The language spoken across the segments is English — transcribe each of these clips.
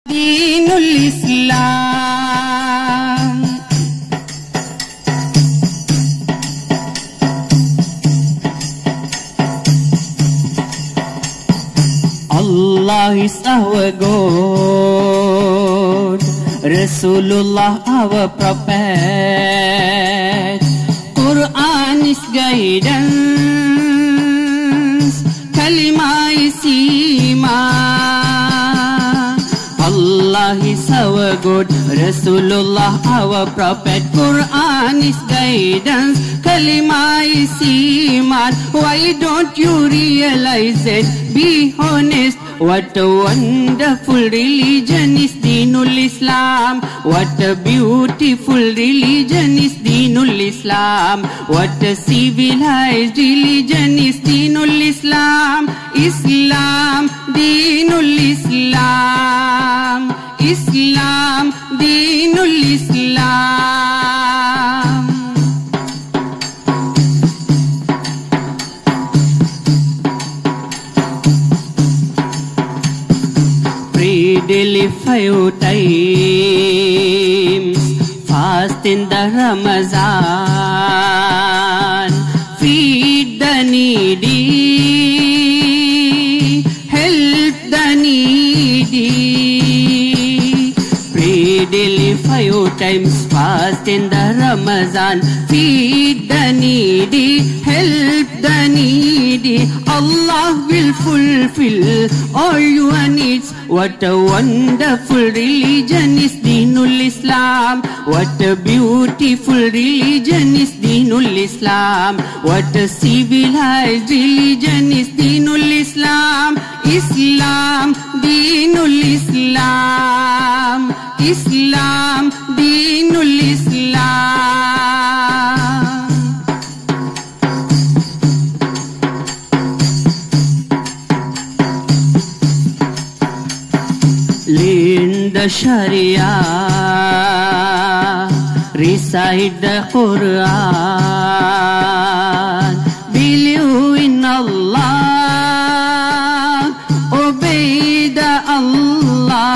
Dinul Islam. Allah is our God, Rasulullah our prophet, Quran is guidance, Kalima is iman. Allah is our God, Rasulullah our prophet, Quran is guidance, Kalima is iman. Why don't you realize it? Be honest. What a wonderful religion is Dinul Islam. What a beautiful religion is Dinul Islam. What a civilized religion is Dinul Islam. Islam, Dinul Islam. Islam, Dinul Islam. Pray daily 5 times, fast in the Ramazan, feed the needy, help the needy. Pray daily 5 times, fast in the Ramazan, feed the needy, help the needy. Allah will fulfill all your needs. What a wonderful religion is Dinul Islam. What a beautiful religion is Dinul Islam. What a civilized religion is Dinul Islam. Islam, Dinul Islam. Islam, Dinul Islam. Learn the Sharia, recite the Quran, believe in Allah, obey the Allah.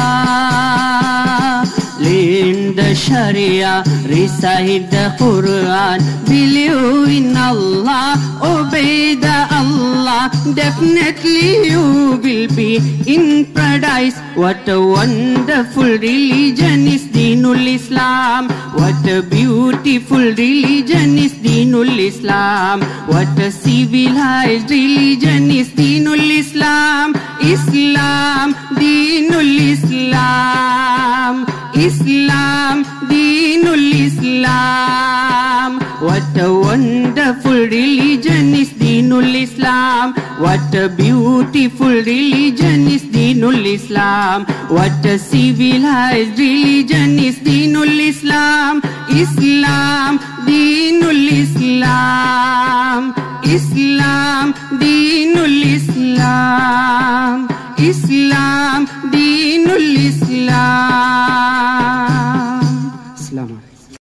Learn the Sharia, recite the Quran, believe in Allah, obey the Allah. Definitely you will be in paradise. What a wonderful religion is Dinul Islam. What a beautiful religion is Dinul Islam. What a civilized religion is Dinul Islam. Islam, Dinul Islam. Islam, Dinul Islam. What a wonderful religion is Dinul Islam. What a beautiful religion is Dinul Islam. What a civilized religion is Dinul Islam. Islam, Dinul Islam. Islam, Dinul Islam. Islam, Dinul Islam.